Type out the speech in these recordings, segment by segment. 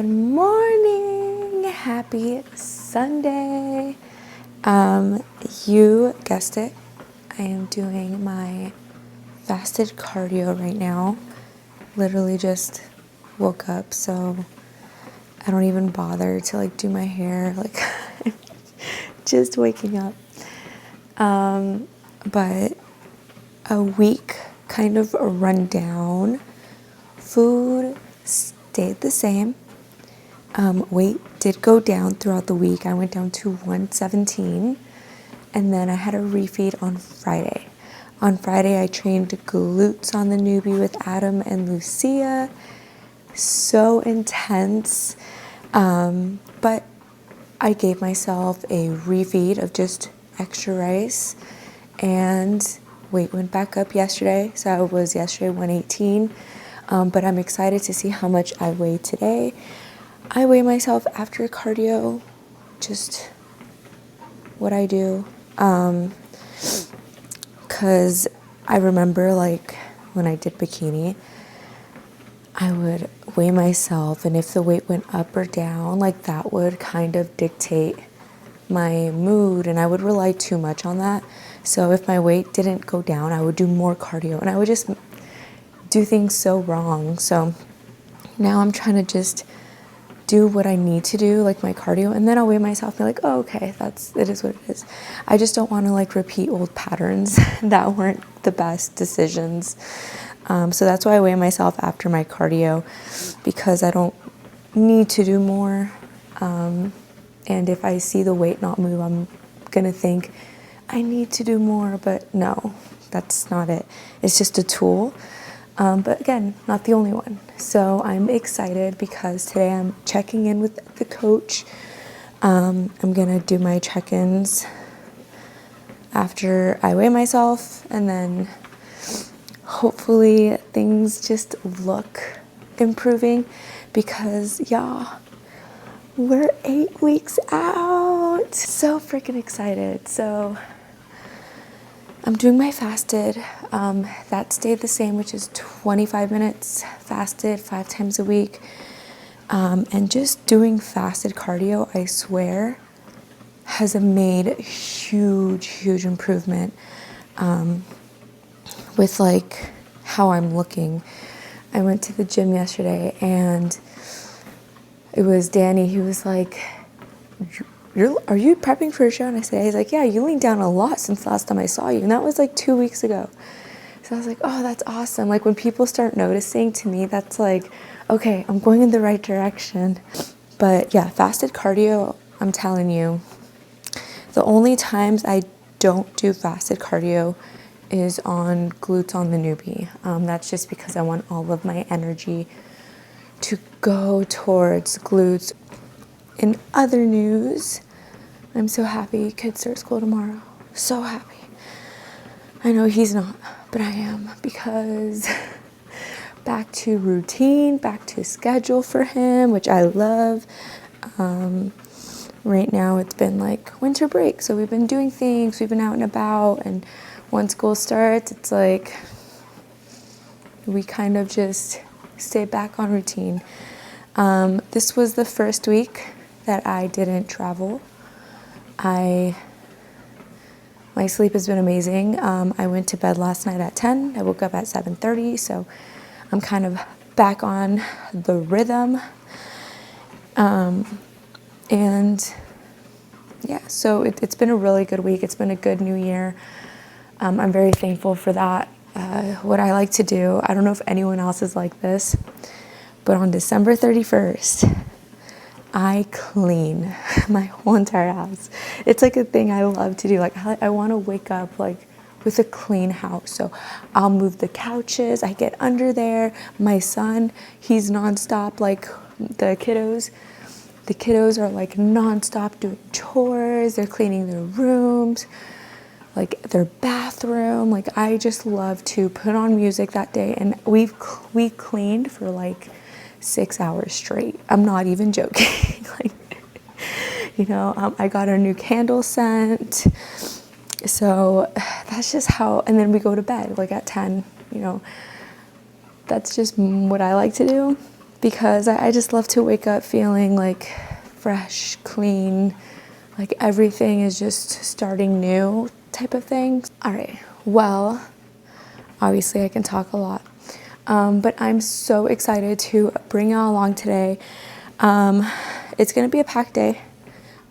Good morning. Happy Sunday. You guessed it. I am doing my fasted cardio right now. Literally just woke up, so I don't even bother to do my hair, just waking up. But a week kind of a rundown. Food stayed the same. Weight did go down throughout the week. I went down to 117, and then I had a refeed on Friday. On Friday, I trained glutes on the newbie with Adam and Lucia. So intense. But I gave myself a refeed of just extra rice, and weight went back up yesterday. So I was yesterday 118, but I'm excited to see how much I weigh today. I weigh myself after cardio, just what I do. Because I remember when I did bikini, I would weigh myself, and if the weight went up or down, that would kind of dictate my mood, and I would rely too much on that. So if my weight didn't go down, I would do more cardio, and I would just do things so wrong. So now I'm trying to just do what I need to do, my cardio, and then I'll weigh myself and be like, oh, okay, it is what it is. I just don't want to repeat old patterns that weren't the best decisions. So that's why I weigh myself after my cardio, because I don't need to do more. And if I see the weight not move, I'm gonna think I need to do more, but no, that's not it. It's just a tool. But again, not the only one. So I'm excited because today I'm checking in with the coach. I'm going to do my check-ins after I weigh myself, and then hopefully things just look improving, because we're 8 weeks out. So freaking excited. So I'm doing my fasted. That stayed the same, which is 25 minutes fasted 5 times a week. And just doing fasted cardio, I swear, has made huge improvement with how I'm looking. I went to the gym yesterday, and it was Danny. He was like, are you prepping for a show? And I said, he's like, yeah, you leaned down a lot since the last time I saw you. And that was 2 weeks ago. So I was like, oh, that's awesome. When people start noticing, to me, that's okay, I'm going in the right direction. But yeah, fasted cardio, I'm telling you, the only times I don't do fasted cardio is on glutes on the newbie. That's just because I want all of my energy to go towards glutes. In other news, I'm so happy kids start school tomorrow. So happy. I know he's not, but I am, because back to routine, back to schedule for him, which I love. Right now it's been winter break, so we've been doing things, we've been out and about, and once school starts, it's we kind of just stay back on routine. This was the first week that I didn't travel. My sleep has been amazing. I went to bed last night at 10. I woke up at 7:30, so I'm kind of back on the rhythm. And yeah, so it's been a really good week. It's been a good new year. I'm very thankful for that. What I like to do, I don't know if anyone else is like this, but on December 31st, I clean my whole entire house. It's a thing I love to do. I want to wake up with a clean house. So I'll move the couches. I get under there. My son, he's nonstop. The kiddos are nonstop doing chores. They're cleaning their rooms, their bathroom. I just love to put on music that day, and we cleaned for 6 hours straight. I'm not even joking. I got a new candle scent. So that's just how, and then we go to bed at 10, that's just what I like to do, because I just love to wake up feeling like fresh, clean, like everything is just starting new type of thing. All right, well, obviously I can talk a lot, but I'm so excited to bring y'all along today. It's gonna be a packed day.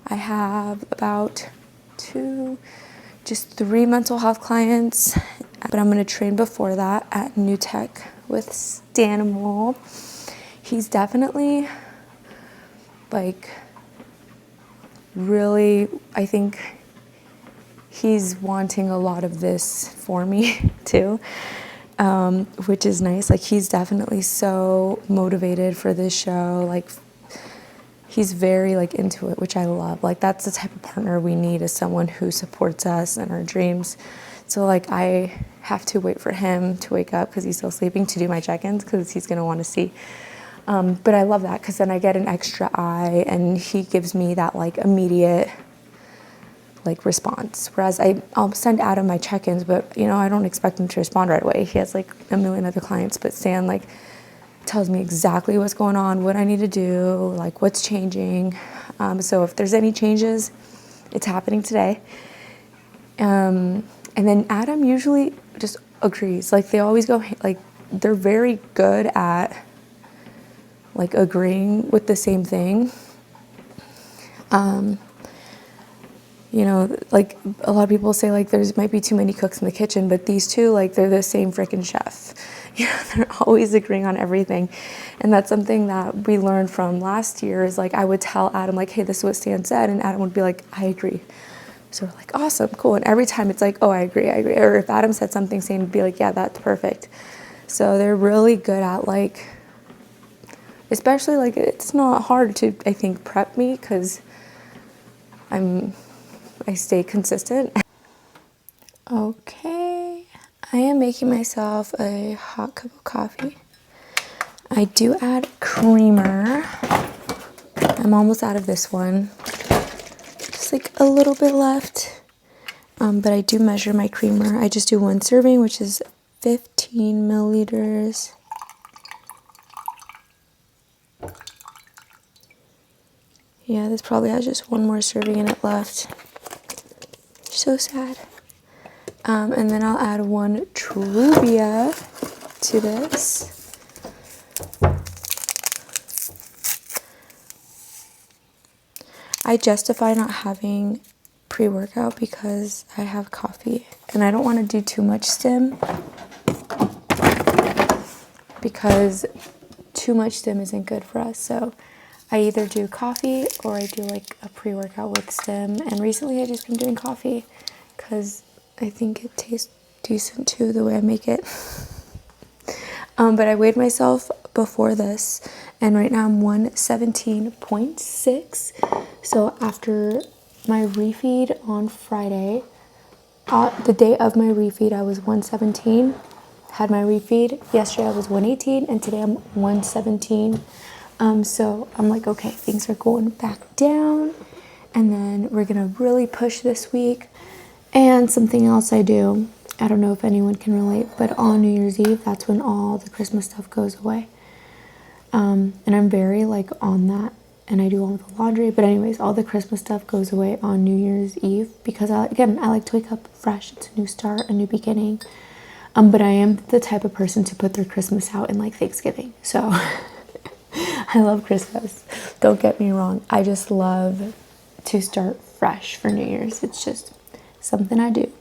I have about 3 mental health clients, but I'm gonna train before that at New Tech with Stanimal. He's definitely like really, I think he's wanting a lot of this for me too, which is nice. Like he's definitely so motivated for this show. Like he's very like into it, which I love. Like that's the type of partner we need, is someone who supports us in our dreams. So like I have to wait for him to wake up because he's still sleeping to do my check-ins, because he's gonna want to see. But I love that because then I get an extra eye and he gives me that like immediate like response. Whereas I'll send Adam my check-ins, but you know, I don't expect him to respond right away. He has like a million other clients, but Stan like tells me exactly what's going on, what I need to do, like what's changing. So if there's any changes, it's happening today. And then Adam usually just agrees. Like they always go, like they're very good at like agreeing with the same thing. You know, like a lot of people say like there's might be too many cooks in the kitchen, but these two, like they're the same freaking chef. You know, they're always agreeing on everything. And that's something that we learned from last year, is like I would tell Adam like, hey, this is what Stan said, and Adam would be like, I agree. So we're like, awesome, cool. And every time it's like, oh, I agree. Or if Adam said something, Stan would be like, yeah, that's perfect. So they're really good at like, especially like it's not hard to, I think, prep me because I stay consistent. Okay, I am making myself a hot cup of coffee. I do add creamer. I'm almost out of this one. Just like a little bit left. But I do measure my creamer. I just do 1 serving, which is 15 milliliters. Yeah, this probably has just 1 more serving in it left. So sad. And then I'll add 1 Truvia to this. I justify not having pre-workout because I have coffee, and I don't want to do too much stim because too much stim isn't good for us. So I either do coffee or I do like a pre-workout with stim. And recently I've just been doing coffee because I think it tastes decent too, the way I make it. But I weighed myself before this, and right now I'm 117.6. So after my refeed on Friday, the day of my refeed, I was 117. Had my refeed. Yesterday I was 118, and today I'm 117. So I'm like, okay, things are going back down, and then we're gonna really push this week. And something else I do, I don't know if anyone can relate, but on New Year's Eve, that's when all the Christmas stuff goes away. And I'm very like on that, and I do all the laundry, but anyways, all the Christmas stuff goes away on New Year's Eve because I like to wake up fresh. It's a new start, a new beginning. But I am the type of person to put their Christmas out in like Thanksgiving. So I love Christmas. Don't get me wrong. I just love to start fresh for New Year's. It's just something I do.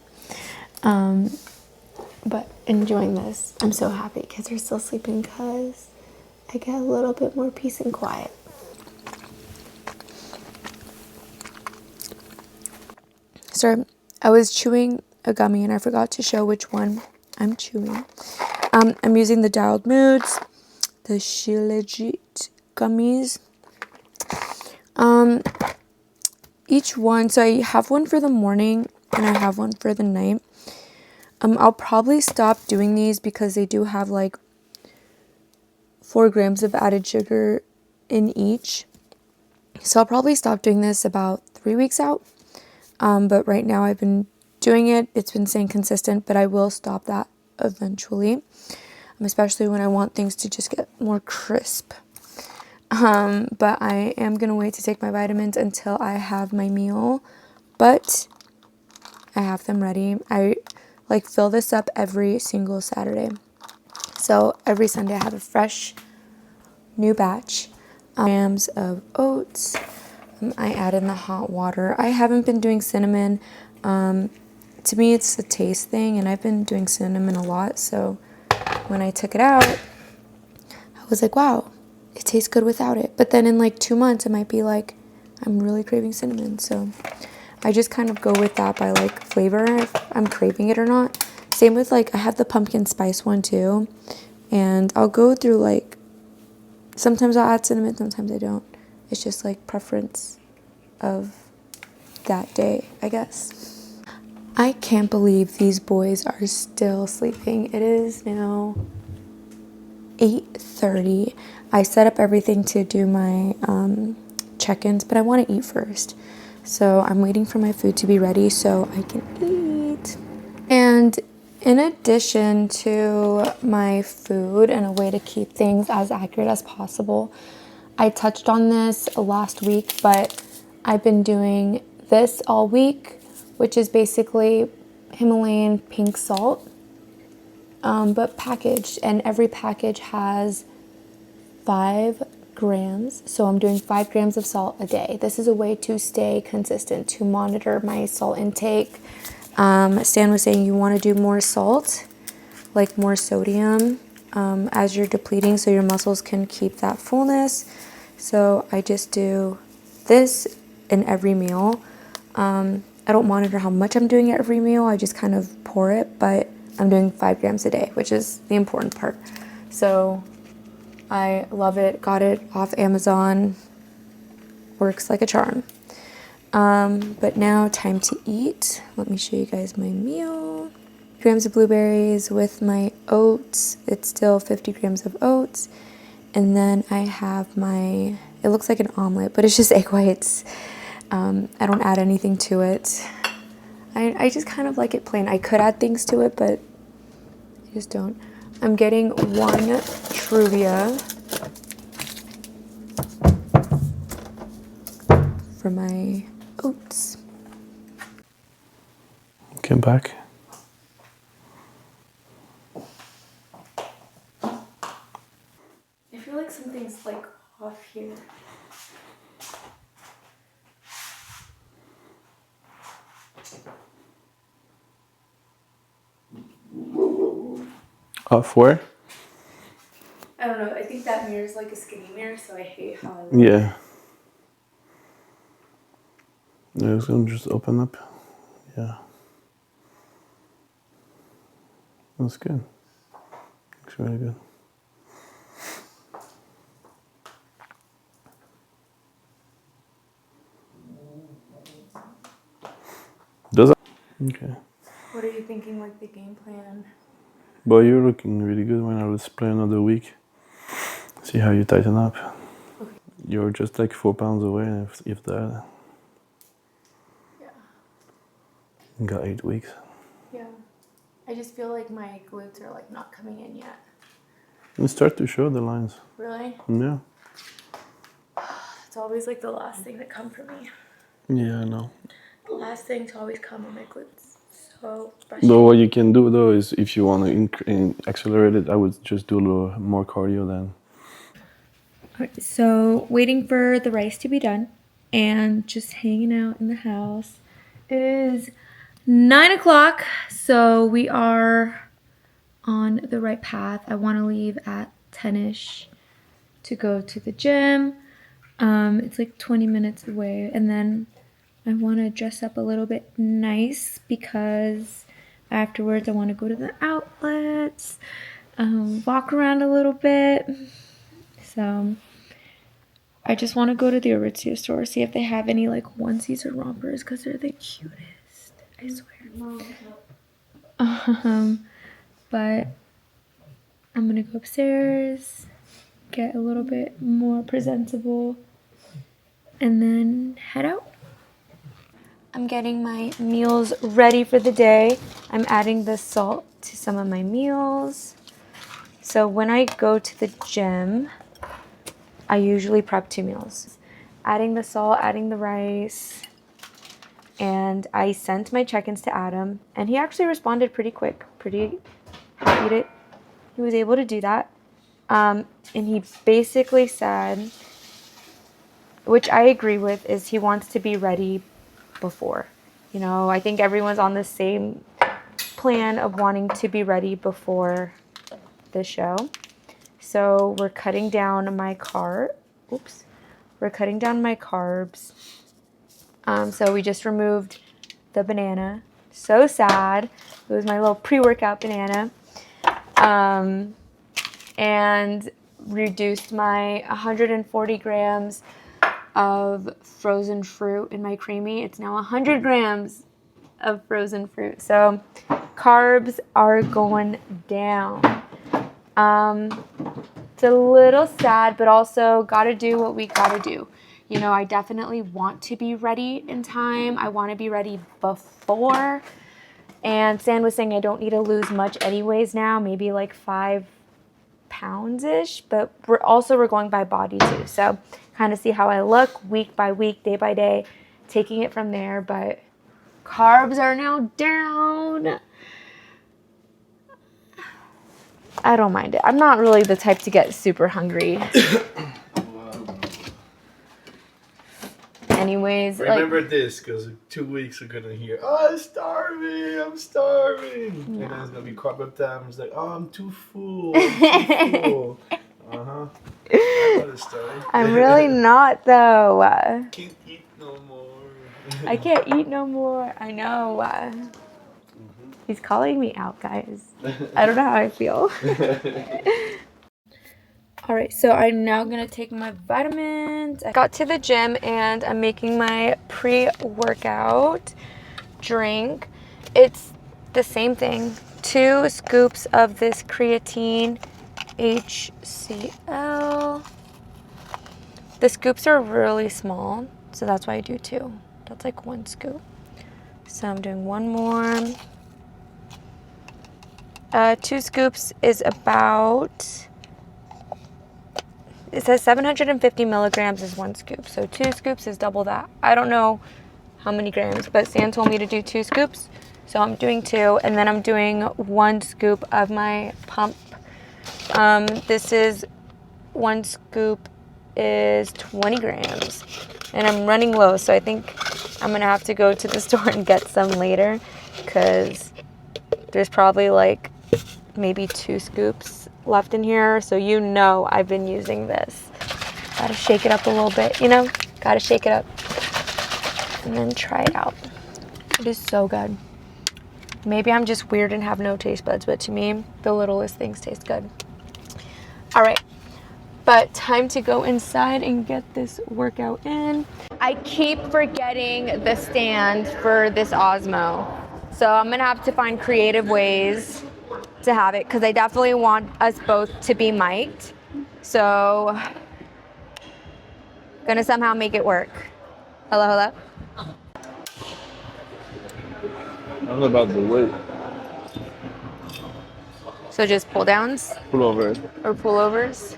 But enjoying this. I'm so happy kids are still sleeping because I get a little bit more peace and quiet. So I was chewing a gummy and I forgot to show which one I'm chewing. I'm using the Dialed Moods, the Shilajit gummies. Each one, so I have one for the morning and I have one for the night. I'll probably stop doing these because they do have like 4 grams of added sugar in each. So I'll probably stop doing this about 3 weeks out. But right now I've been doing it. It's been staying consistent, but I will stop that eventually. Especially when I want things to just get more crisp. But I am gonna wait to take my vitamins until I have my meal. But I have them ready. I like fill this up every single Saturday. So every Sunday I have a fresh new batch. Grams of oats. I add in the hot water. I haven't been doing cinnamon. To me, it's a taste thing, and I've been doing cinnamon a lot. So when I took it out, I was like, wow, it tastes good without it. But then in like 2 months, it might be like, I'm really craving cinnamon. So I just kind of go with that by like flavor, if I'm craving it or not. Same with like, I have the pumpkin spice one too. And I'll go through like, sometimes I'll add cinnamon, sometimes I don't. It's just like preference of that day, I guess. I can't believe these boys are still sleeping. It is now 8:30. I set up everything to do my check-ins, but I want to eat first. So I'm waiting for my food to be ready so I can eat. And in addition to my food and a way to keep things as accurate as possible, I touched on this last week, but I've been doing this all week, which is basically Himalayan pink salt, but packaged, and every package has 5 grams. So I'm doing 5 grams of salt a day. This is a way to stay consistent, to monitor my salt intake. Stan was saying you want to do more salt, like more sodium, as you're depleting so your muscles can keep that fullness. So I just do this in every meal. I don't monitor how much I'm doing at every meal. I just kind of pour it, but I'm doing 5 grams a day, which is the important part. So I love it. Got it off Amazon. Works like a charm. But now time to eat. Let me show you guys my meal. Grams of blueberries with my oats. It's still 50 grams of oats. And then I have my, it looks like an omelet, but it's just egg whites. I don't add anything to it. I just kind of like it plain. I could add things to it, but I just don't. I'm getting 1 Truvia for my oats. Get back. I feel like something's like off here. Off where? I don't know. I think that mirror is like a skinny mirror, so I hate how I look. Yeah. It's gonna just open up. Yeah. That's good. Looks really good. Does it? Okay. What are you thinking, like the game plan? But you're looking really good when I was play another week. See how you tighten up. Okay. You're just like 4 pounds away, if that. Yeah. You got 8 weeks. Yeah. I just feel like my glutes are like not coming in yet. You start to show the lines. Really? Yeah. It's always like the last thing to come for me. Yeah, I know. The last thing to always come on my glutes. So Though what you can do though is if you want to accelerate it, I would just do a little more cardio then. Okay, so waiting for the rice to be done and just hanging out in the house. It is 9 o'clock, so we are on the right path. I want to leave at 10ish to go to the gym. It's like 20 minutes away, and then I want to dress up a little bit nice because afterwards I want to go to the outlets, walk around a little bit. So I just want to go to the Aritzia store, see if they have any like onesies or rompers because they're the cutest. I swear. But I'm gonna go upstairs, get a little bit more presentable, and then head out. I'm getting my meals ready for the day. I'm adding the salt to some of my meals. So when I go to the gym, I usually prep 2 meals. Adding the salt, adding the rice. And I sent my check-ins to Adam, and he actually responded pretty quick. Pretty happy that he was able to do that. And he basically said, which I agree with, is he wants to be ready before. You know, I think everyone's on the same plan of wanting to be ready before the show. So we're cutting down my We're cutting down my carbs. So we just removed the banana. So sad. It was my little pre-workout banana. And reduced my 140 grams of frozen fruit in my creamy. It's now 100 grams of frozen fruit. So carbs are going down. It's a little sad, but also gotta do what we gotta do. You know, I definitely want to be ready in time. I want to be ready before. And Stan was saying I don't need to lose much anyways now, maybe like 5 pounds-ish, but we're going by body too. So kind of see how I look week by week, day by day, taking it from there. But carbs are now down. I don't mind it. I'm not really the type to get super hungry. Anyways, remember this, because 2 weeks are gonna hear, oh, I'm starving. No. And then it's gonna be carb up time. It's like, oh, I'm too full. Uh-huh. I know the story. I'm really not though. Can't eat no more. I can't eat no more. I know. He's calling me out, guys. I don't know how I feel. All right, so I'm now gonna take my vitamins. I got to the gym and I'm making my pre-workout drink. It's the same thing. 2 scoops of this creatine HCl. The scoops are really small, so that's why I do 2. That's like 1 scoop. So I'm doing 1 more. 2 scoops is about, it says 750 milligrams is 1 scoop. So 2 scoops is double that. I don't know how many grams, but Sam told me to do 2 scoops. So I'm doing 2, and then I'm doing 1 scoop of my pump. This is 1 scoop is 20 grams, and I'm running low. So I think I'm gonna have to go to the store and get some later, because there's probably like maybe 2 scoops left in here. So you know I've been using this. Gotta shake it up a little bit, you know? Gotta shake it up and then try it out. It is so good. Maybe I'm just weird and have no taste buds, but to me, the littlest things taste good. All right, but time to go inside and get this workout in. I keep forgetting the stand for this Osmo. So I'm gonna have to find creative ways to have it, because I definitely want us both to be mic'd. So, gonna somehow make it work. Hello, hello? I don't know about the weight. So just pull downs Pull over. or pullovers?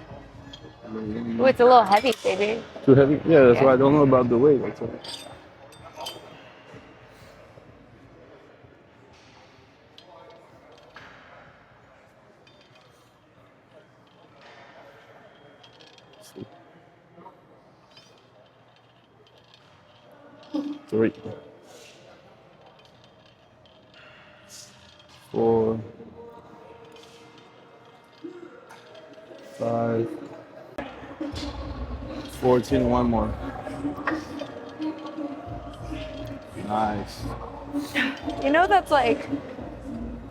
Oh, it's a little heavy, baby. Too heavy? Yeah, that's why I don't know about the weight. That's all. Three. 4. 5. 14. 1 more. Nice. You know that's like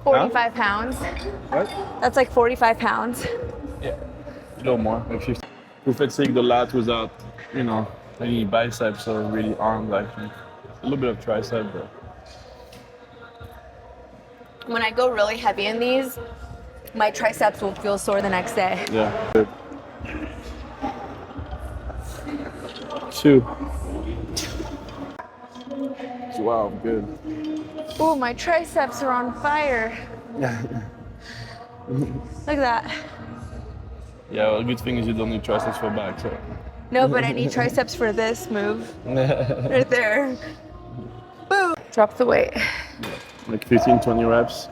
45 pounds. What? That's like 45 pounds. Yeah. A little more. Like 50. We fatigue the lat without, you know, any biceps or really arms actually. A little bit of tricep, but. When I go really heavy in these, my triceps will feel sore the next day. Yeah. 2. 12, good. Oh, my triceps are on fire. Look at that. Yeah, well, the good thing is you don't need triceps for back, so No, but I need triceps for this move. Right there. Boom. Drop the weight. Like 15, 20 reps.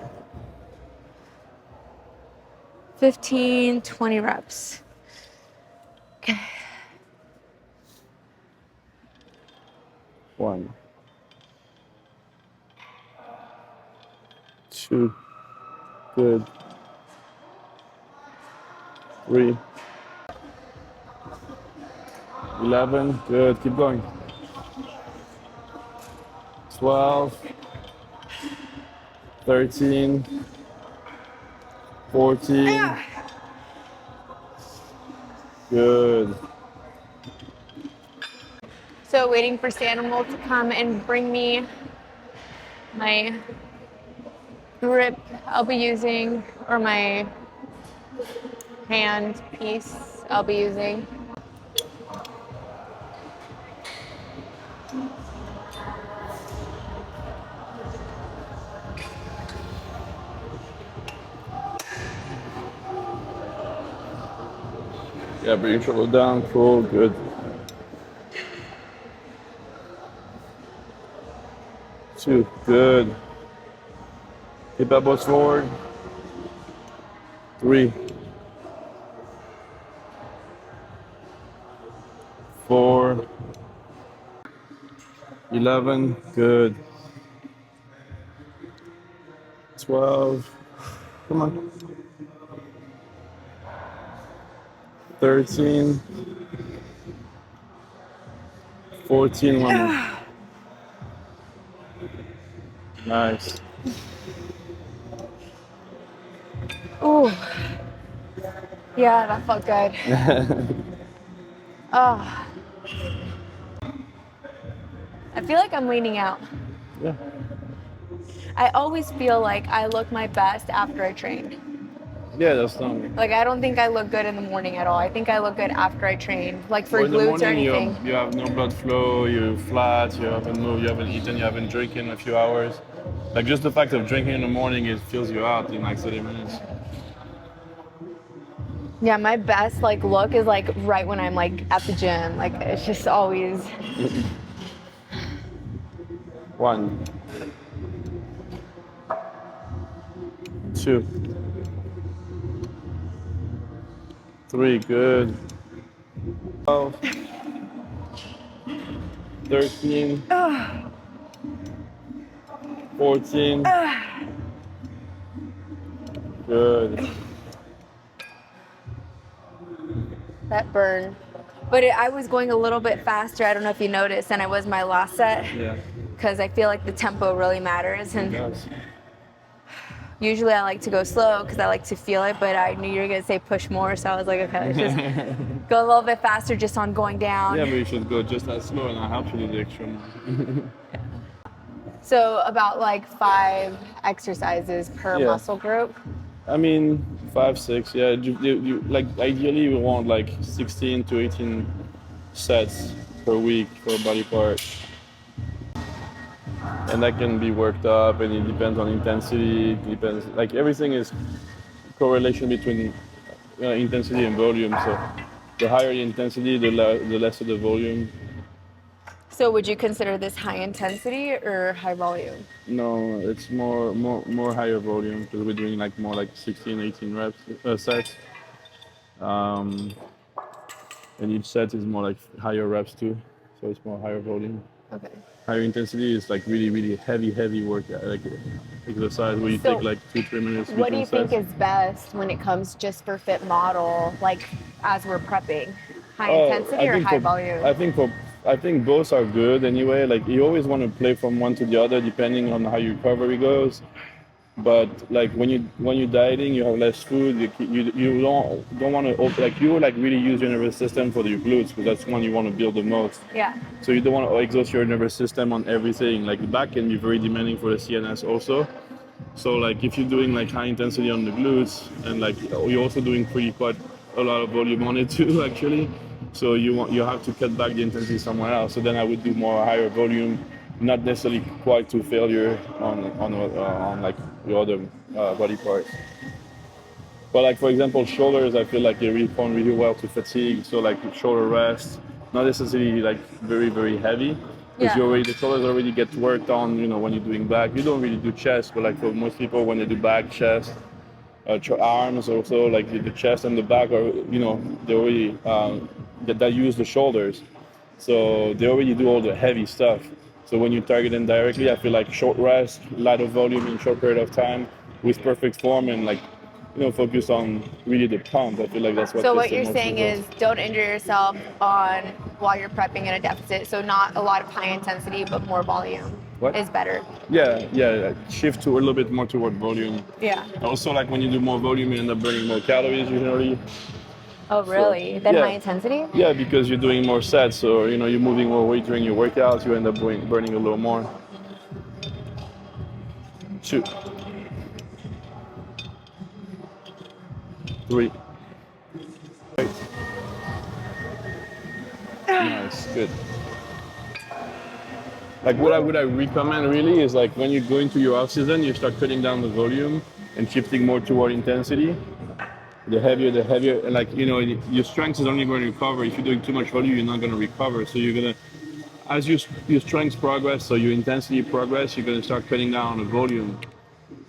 15, 20 reps. Okay. 1, 2, good. 3, 11, good. Keep going. 12, 13, 14, good. So waiting for Stanimal to come and bring me my grip I'll be using, or my hand piece I'll be using. Yeah, bring your shoulder down, cool, good. 2, good. Keep elbows forward. 3, 4, 11, good. 12, come on. 13, 14, one more. Nice. Ooh. Yeah, that felt good. Oh. I feel like I'm leaning out. Yeah. I always feel like I look my best after I train. Yeah, that's normal. Like, I don't think I look good in the morning at all. I think I look good after I train, like for Or in the glutes or morning, anything. you have no blood flow, you're flat, you haven't moved, you haven't eaten, you haven't drinking in a few hours. Like just the fact of drinking in the morning, it fills you out in like 30 minutes. Yeah, my best like look is like right when I'm like at the gym. Like it's just always. 1, 2, 3, good. 12, 13, 14, good. That burn. But I was going a little bit faster. I don't know if you noticed, than I was my last set. Yeah, Because I feel like the tempo really matters. it And does. usually I like to go slow because I like to feel it. But I knew you were going to say push more. So I was like, okay, let's just go a little bit faster just on going down. Yeah, but you should go just as slow and I'll help you do the extra more. So about like 5 exercises per Yeah. muscle group. I mean, 5, 6, yeah. Like ideally you want like 16 to 18 sets per week for a body part. And that can be worked up and it depends on intensity, it depends, like everything is correlation between intensity and volume. So the higher the intensity, the lesser the volume. So would you consider this high intensity or high volume? No, it's more higher volume because we're doing like more like 16, 18 reps sets. And each set is more like higher reps too, so it's more higher volume. Okay. Higher intensity is like really heavy work, like exercise where you So take like 2-3 minutes. What do you between think sets. is best when it comes just for fit model, like as we're prepping? High intensity or high volume? I think both are good anyway. Like you always want to play from one to the other depending on how your recovery goes. But like when you're dieting, you have less food. You don't want to like you like really use your nervous system for your glutes because that's one you want to build the most. Yeah. So you don't want to exhaust your nervous system on everything. Like the back can be very demanding for the CNS also. So like if you're doing like high intensity on the glutes and like you're also doing quite a lot of volume on it too actually. So you have to cut back the intensity somewhere else. So then I would do more higher volume, not necessarily quite to failure on like your other body parts. But like for example, shoulders, I feel like they respond really well to fatigue. So like shoulder rest, not necessarily like very very heavy, because you Yeah. already the shoulders already get worked on. You know when you're doing back, you don't really do chest, but like for most people when they do back, chest, arms also like the chest and the back are they already that use the shoulders, so they already do all the heavy stuff. So when you target them directly, I feel like short rest, lot of volume in short period of time with perfect form and like focus on really the pump. I feel like that's what So gets what the you're most saying is results. don't injure yourself on while you're prepping in a deficit. So not a lot of high intensity, but more volume What? is better. Yeah, shift to a little bit more toward volume. Yeah. Also, like when you do more volume, you end up burning more calories usually. Oh, really? Then Yeah. high intensity? Yeah, because you're doing more sets, or you're moving more weight during your workouts, you end up burning a little more. 2, 3. Right. Nice, good. Like what I recommend really is like when you go into your off season, you start cutting down the volume and shifting more toward intensity. The heavier, and like your strength is only going to recover if you're doing too much volume. You're not going to recover. So you're gonna, as your strength progress, so your intensity progress, you're going to start cutting down on the volume.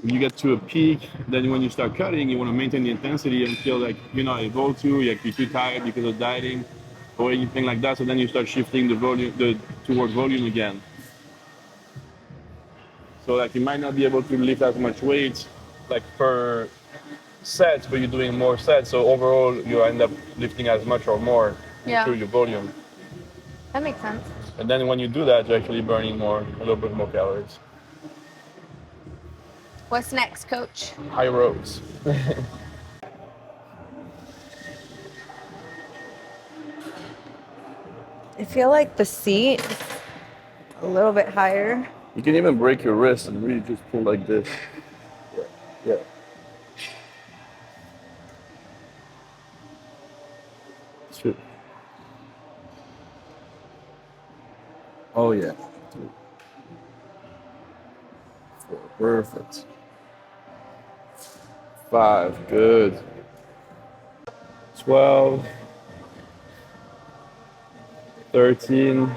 When you get to a peak, then when you start cutting, you want to maintain the intensity until like you're not able to, like you're too tired because of dieting or anything like that. So then you start shifting the volume toward volume again. So like you might not be able to lift as much weight like per sets, but you're doing more sets. So overall, you end up lifting as much or more through your volume. That makes sense. And then when you do that, you're actually burning a little bit more calories. What's next, coach? High rows. I feel like the seat is a little bit higher. You can even break your wrist and really just pull like this. Yeah. Shoot. Oh yeah. 4, perfect. 5, good. 12, 13,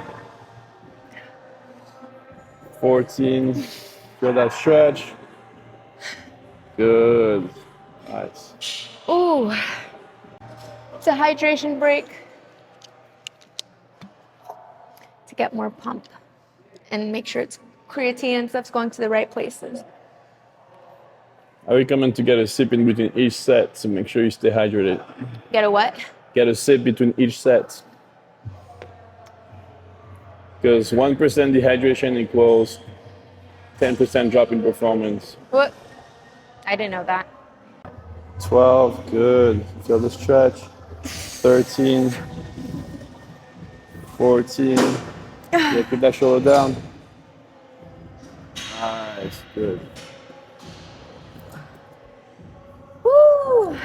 14. Feel that stretch. Good. Nice. Ooh. It's a hydration break to get more pump and make sure it's creatine and stuff's going to the right places. I recommend to get a sip in between each set to make sure you stay hydrated. Get a what? Get a sip between each set. Because 1% dehydration equals 10% drop in performance. What? I didn't know that. 12, good. Feel the stretch. 13, 14. Yeah, put that shoulder down. Nice, good. Woo!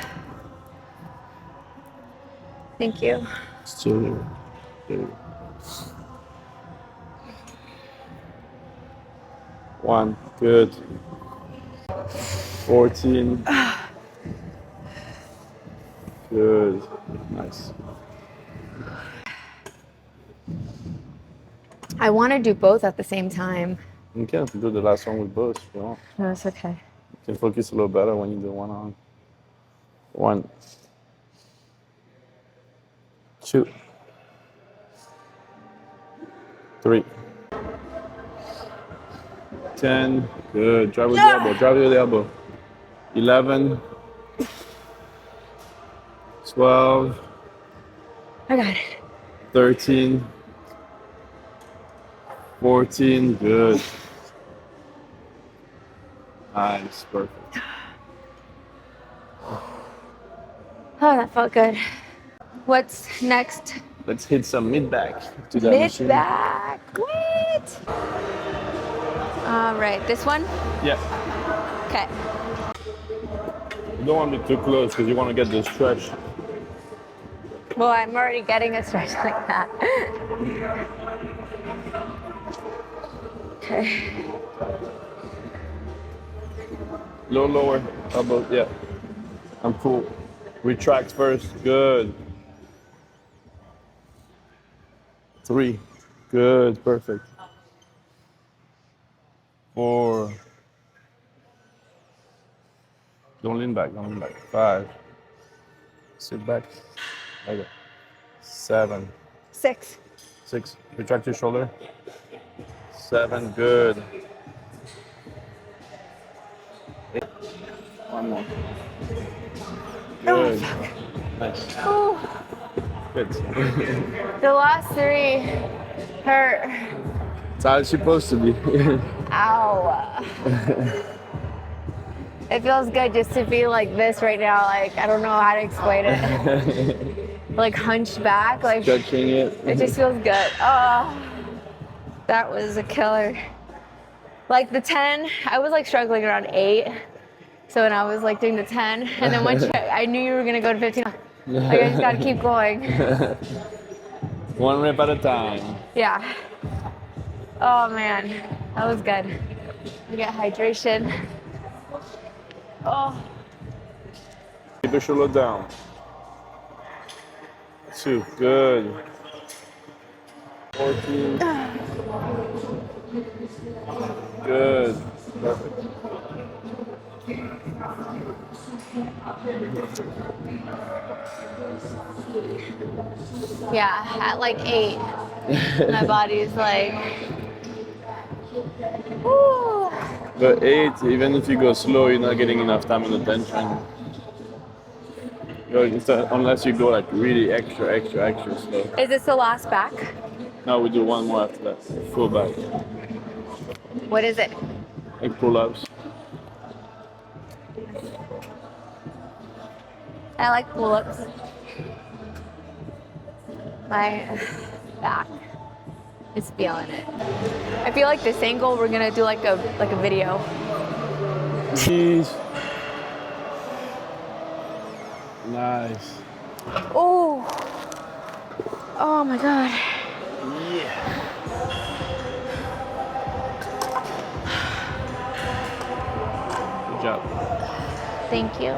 Thank you. Still there. There. 1, good. 14. Good. Nice. I want to do both at the same time. You can do the last one with both if you want. No, it's okay. You can focus a little better when you do one on. 1, 2, 3. 10. Good. Drive with the elbow. Drive with the elbow. 11. 12. I got it. 13. 14. Good. Nice. Perfect. Oh, that felt good. What's next? Let's hit some mid back to that Mid machine. back. What? All right, this one? Yeah. Okay. You don't want to be too close because you want to get the stretch. Well, I'm already getting a stretch like that. Okay. Lower elbow. Yeah. And pull. Retract first. Good. 3. Good. Perfect. 4. Don't lean back. Don't lean back. 5. Sit back. Okay. 7. 6. 6. Retract your shoulder. 7. Good. 8. One more. Good. Nice. Oh, Good. the last 3 hurt. It's how it's supposed to be. Ow. It feels good just to be like this right now. Like, I don't know how to explain it. Like hunched back. Like, Stretching it. it just feels good. Oh, that was a killer. Like the 10, I was like struggling around 8. So when I was like doing the 10, and then once I knew you were gonna go to 15, like I just gotta keep going. One rep at a time. Yeah. Oh man, that was good. You get hydration. Oh. Keep your shoulder down. 2. Good. 14. Good. Perfect. Yeah, at like 8, my body's like, woo. But 8, even if you go slow, you're not getting enough time and attention. Unless you go like really extra slow. Is this the last back? Now we do one more after that. Full back. What is it? Like pull-ups. I like pull-ups. My back is feeling it. I feel like this angle we're gonna do like a video. Jeez. Nice. Oh. Oh my god. Yeah. Good job. Thank you.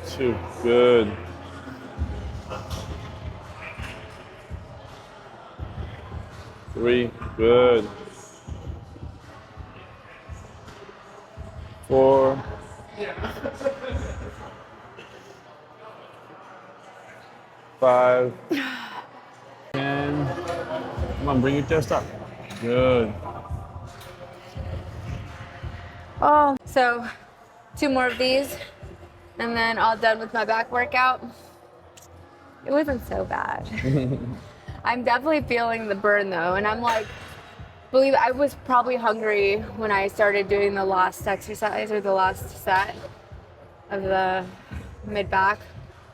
Two. Good. Three. Good. 4. 5. 10. Come on, bring your chest up. Good. Oh, so 2 more of these, and then all done with my back workout. It wasn't so bad. I'm definitely feeling the burn though, and I'm like, believe I was probably hungry when I started doing the last exercise or the last set of the mid back.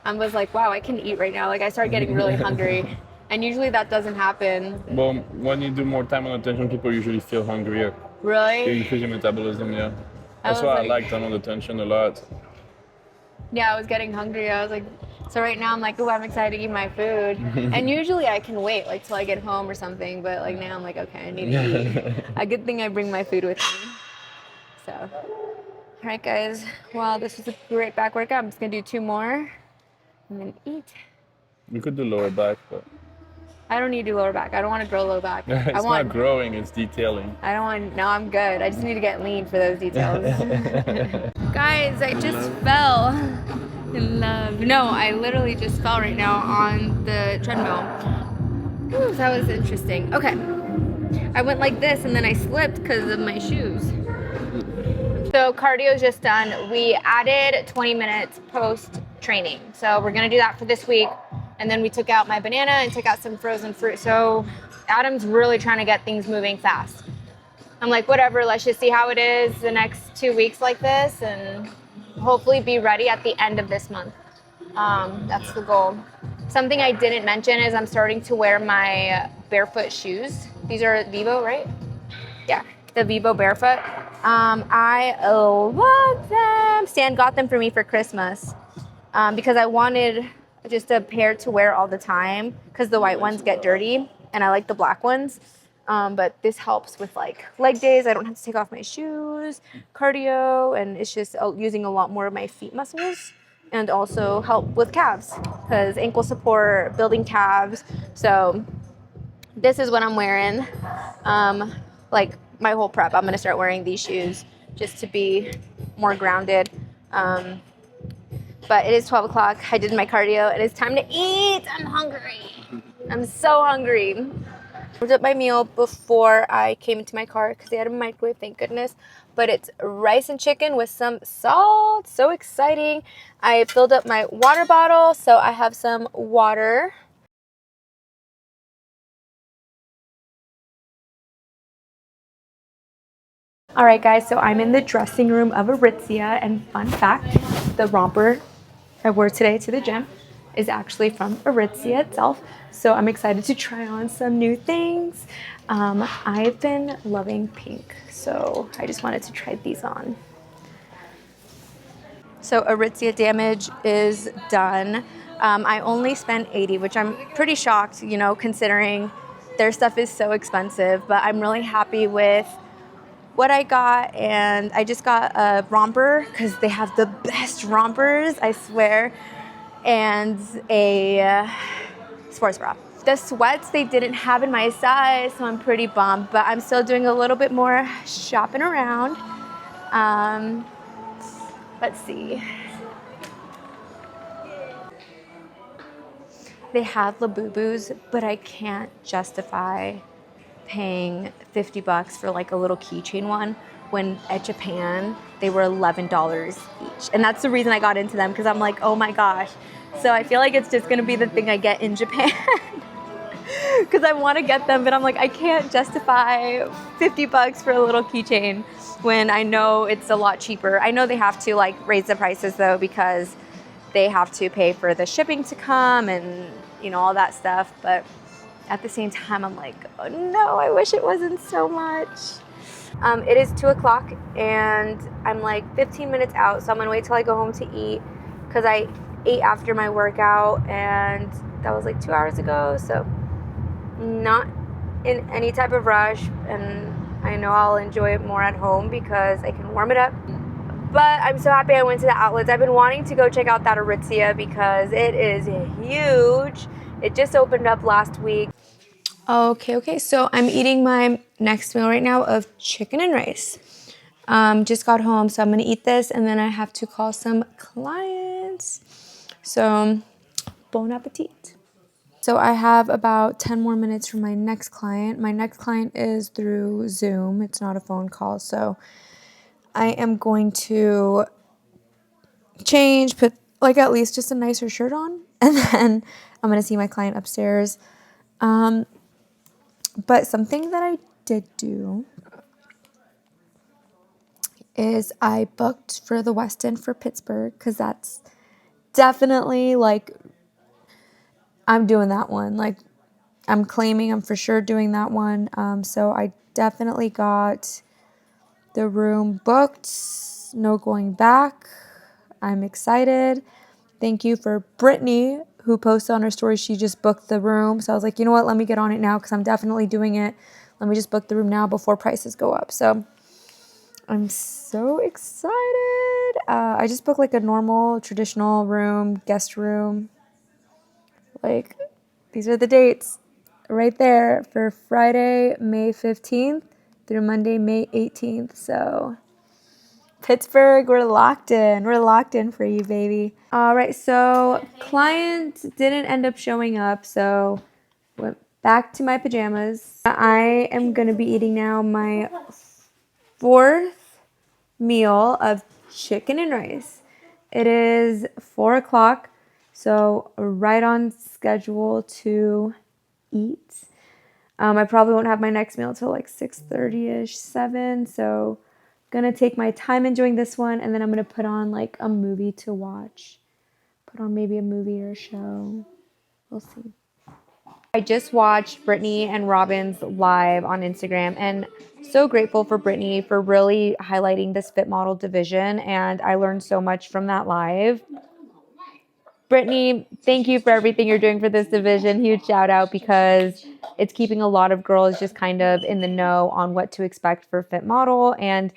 I was like, wow, I can eat right now. Like I started getting really hungry, and usually that doesn't happen. Well, when you do more time on attention, people usually feel hungrier. You Really? increase your metabolism, yeah. That's was why I like- like time on attention a lot. Yeah, I was getting hungry. I was like, so right now I'm like, oh, I'm excited to eat my food. And usually I can wait like till I get home or something, but like now I'm like, okay, I need to eat. A good thing I bring my food with me. So, all right, guys. Well, this was a great back workout. I'm just gonna do 2 more and then eat. We could do lower back, but I don't need to do lower back. I don't want to grow low back. it's not growing, it's detailing. I don't want, no, I'm good. I just need to get lean for those details. Guys, I just fell in love. No, I literally just fell right now on the treadmill. Ooh, that was interesting. Okay. I went like this and then I slipped because of my shoes. So cardio's just done. We added 20 minutes post training. So we're gonna do that for this week. And then we took out my banana and took out some frozen fruit. So Adam's really trying to get things moving fast. I'm like, whatever, let's just see how it is the next 2 weeks like this and hopefully be ready at the end of this month. That's the goal. Something I didn't mention is I'm starting to wear my barefoot shoes. These are Vivo, right? Yeah, the Vivo Barefoot. I love them. Stan got them for me for Christmas because I wanted just a pair to wear all the time because the white ones get dirty and I like the black ones. But this helps with like leg days. I don't have to take off my shoes, cardio, and it's just using a lot more of my feet muscles, and also help with calves because ankle support, building calves. So this is what I'm wearing. Like my whole prep, I'm gonna start wearing these shoes just to be more grounded. But it is 12 o'clock. I did my cardio. It is time to eat. I'm hungry. I'm so hungry. I ordered my meal before I came into my car because they had a microwave, thank goodness. But it's rice and chicken with some salt. So exciting. I filled up my water bottle, so I have some water. All right, guys, so I'm in the dressing room of Aritzia, and fun fact, the romper I wore today to the gym is actually from Aritzia itself. So I'm excited to try on some new things. I've been loving pink, so I just wanted to try these on. So Aritzia damage is done. I only spent $80, which I'm pretty shocked, you know, considering their stuff is so expensive, but I'm really happy with what I got, and I just got a romper because they have the best rompers, I swear, and a sports bra. The sweats they didn't have in my size, so I'm pretty bummed, but I'm still doing a little bit more shopping around. Let's see. They have Labubus, but I can't justify paying $50 for like a little keychain one when at Japan they were $11 each. And that's the reason I got into them, because I'm like, oh my gosh. So I feel like it's just gonna be the thing I get in Japan because I want to get them, but I'm like, I can't justify $50 for a little keychain when I know it's a lot cheaper. I know they have to like raise the prices though, because they have to pay for the shipping to come and, you know, all that stuff. But at the same time, I'm like, oh no, I wish it wasn't so much. It is 2 o'clock and I'm like 15 minutes out, so I'm gonna wait till I go home to eat because I ate after my workout and that was like 2 hours ago, so not in any type of rush, and I know I'll enjoy it more at home because I can warm it up. But I'm so happy I went to the outlets. I've been wanting to go check out that Aritzia because it is huge. It just opened up last week. Okay, so I'm eating my next meal right now of chicken and rice. Just got home, so I'm gonna eat this and then I have to call some clients. So, bon appetit. So I have about 10 more minutes for my next client. My next client is through Zoom. It's not a phone call, so I am going to change, put like at least just a nicer shirt on, and then I'm gonna see my client upstairs. But something that I did do is I booked for the West End for Pittsburgh because that's definitely like, I'm doing that one. Like I'm claiming I'm for sure doing that one. So I definitely got the room booked. No going back. I'm excited. Thank you for Brittany, who posted on her story she just booked the room. So I was like, you know what? Let me get on it now because I'm definitely doing it. Let me just book the room now before prices go up. So I'm so excited. I just booked like a normal, traditional room, guest room. Like, these are the dates right there for Friday, May 15th through Monday, May 18th. So Pittsburgh, we're locked in. We're locked in for you, baby. All right, so client didn't end up showing up, so went back to my pajamas. I am going to be eating now my fourth meal of chicken and rice. It is 4 o'clock, so right on schedule to eat. I probably won't have my next meal till like 6:30ish, 7. So gonna take my time enjoying this one, and then I'm gonna put on like a movie to watch. Put on maybe a movie or a show. We'll see. I just watched Brittany and Robin's live on Instagram, and so grateful for Brittany for really highlighting this fit model division, and I learned so much from that live. Brittany, thank you for everything you're doing for this division. Huge shout out, because it's keeping a lot of girls just kind of in the know on what to expect for fit model, and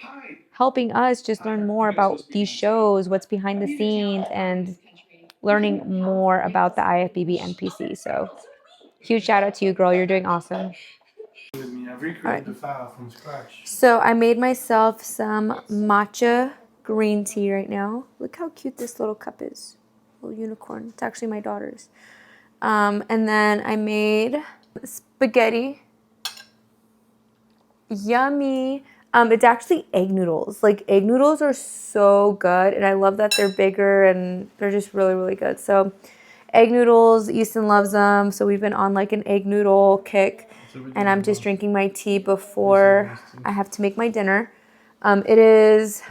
helping us just learn more about these shows, what's behind the scenes, and learning more about the IFBB NPC. So huge shout out to you, girl. You're doing awesome. With me, I've recreated the file from scratch. So I made myself some matcha green tea right now. Look how cute this little cup is. Little unicorn. It's actually my daughter's. And then I made spaghetti. Yummy. It's actually egg noodles. Like, egg noodles are so good, and I love that they're bigger and they're just really, really good. So egg noodles, Easton loves them. So we've been on like an egg noodle kick, and I'm just drinking my tea before I have to make my dinner. It is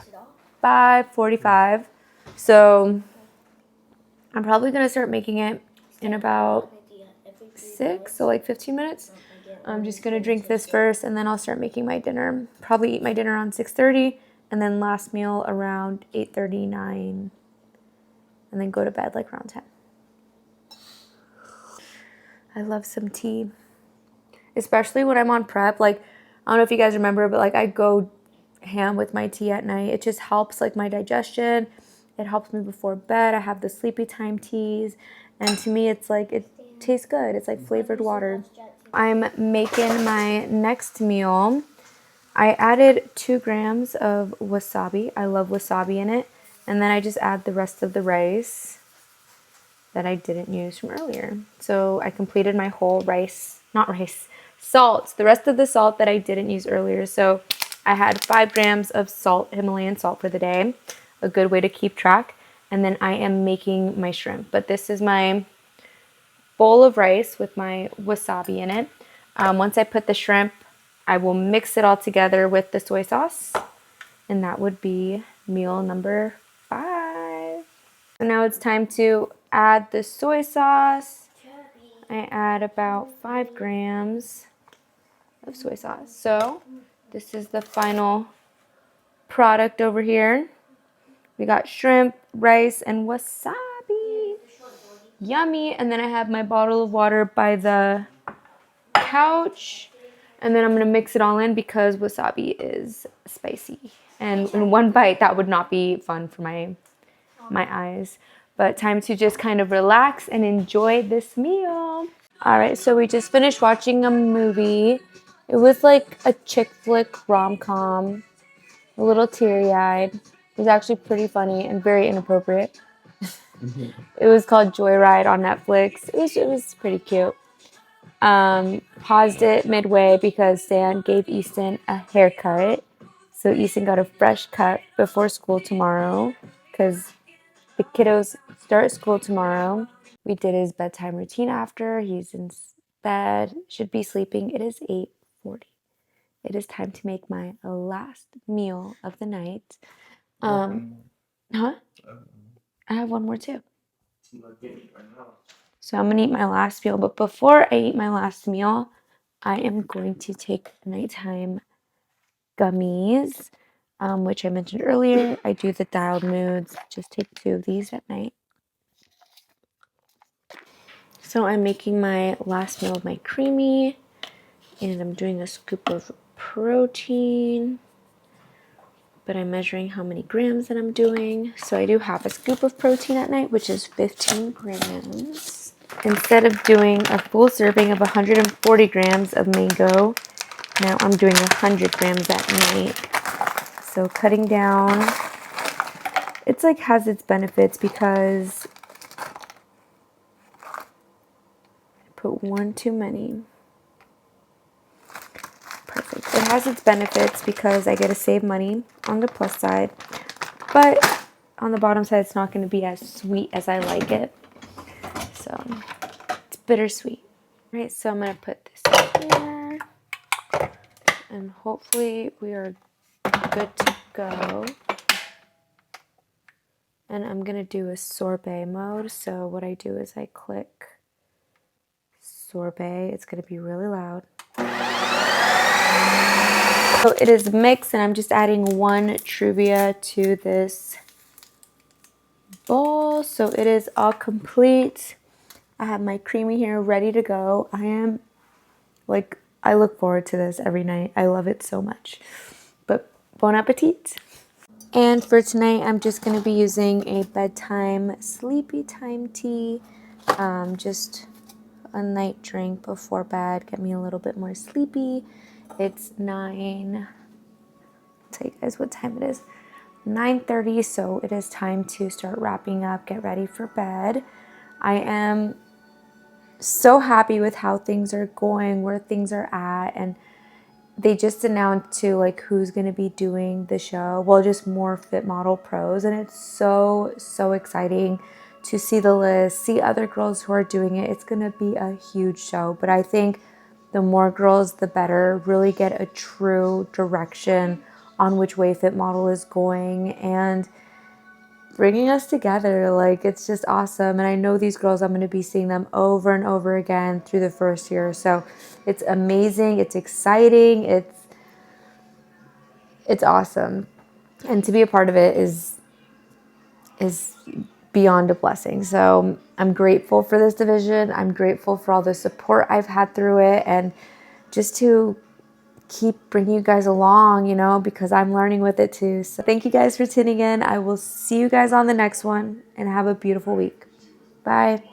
5:45, so I'm probably gonna start making it in about 6, so like 15 minutes. I'm just gonna drink this first, and then I'll start making my dinner. Probably eat my dinner around 6:30, and then last meal around 8:39, and then go to bed like around 10. I love some tea, especially when I'm on prep. Like, I don't know if you guys remember, but like I go ham with my tea at night. It just helps like my digestion. It helps me before bed. I have the sleepy time teas, and to me it's like, it tastes good. It's like flavored water. I'm making my next meal. I added 2 grams of wasabi. I love wasabi in it. And then I just add the rest of the rice that I didn't use from earlier. So I completed my whole salt. The rest of the salt that I didn't use earlier. So I had 5 grams of salt, Himalayan salt for the day. A good way to keep track. And then I am making my shrimp. But this is my bowl of rice with my wasabi in it. Once I put the shrimp, I will mix it all together with the soy sauce, and that would be meal number 5. So now it's time to add the soy sauce. I add about 5 grams of soy sauce. So this is the final product over here. We got shrimp, rice, and wasabi. Yummy. And then I have my bottle of water by the couch, and then I'm gonna mix it all in because wasabi is spicy, and in one bite that would not be fun for my eyes. But time to just kind of relax and enjoy this meal. All right, so we just finished watching a movie. It was like a chick flick rom-com, a little teary-eyed. It was actually pretty funny and very inappropriate. It was called Joyride on Netflix. It was pretty cute. Paused it midway because Stan gave Easton a haircut. So Easton got a fresh cut before school tomorrow because the kiddos start school tomorrow. We did his bedtime routine after. He's in bed, should be sleeping. It is 8:40. It is time to make my last meal of the night. Huh? I have one more too. So I'm gonna eat my last meal, but before I eat my last meal, I am going to take nighttime gummies, which I mentioned earlier. I do the dialed moods, just take 2 of these at night. So I'm making my last meal of my creamy, and I'm doing a scoop of protein, but I'm measuring how many grams that I'm doing. So I do half a scoop of protein at night, which is 15 grams. Instead of doing a full serving of 140 grams of mango, now I'm doing 100 grams at night. So cutting down, it's like has its benefits because I put 1 too many. Perfect. It has its benefits because I get to save money on the plus side, but on the bottom side, it's not going to be as sweet as I like it. So it's bittersweet. All right, so I'm going to put this in here, and hopefully we are good to go. And I'm going to do a sorbet mode. So what I do is I click sorbet. It's going to be really loud. So it is mixed, and I'm just adding 1 Truvia to this bowl. So it is all complete. I have my creamy here ready to go. I look forward to this every night. I love it so much. But bon appetit. And for tonight, I'm just going to be using a bedtime sleepy time tea. Just a night drink before bed. Get me a little bit more sleepy. It's 9. I'll tell you guys what time it is. 9:30, so it is time to start wrapping up, get ready for bed. I am so happy with how things are going, where things are at, and they just announced too, like, who's going to be doing the show. Well, just more Fit Model Pros, and it's so exciting to see the list, see other girls who are doing it. It's going to be a huge show, but I think the more girls, the better. Really get a true direction on which way Fit Model is going and bringing us together. Like, it's just awesome. And I know these girls, I'm going to be seeing them over and over again through the first year. So it's amazing. It's exciting. It's awesome. And to be a part of it is beyond a blessing. So I'm grateful for this division. I'm grateful for all the support I've had through it, and just to keep bringing you guys along, you know, because I'm learning with it too. So thank you guys for tuning in. I will see you guys on the next one, and have a beautiful week. Bye.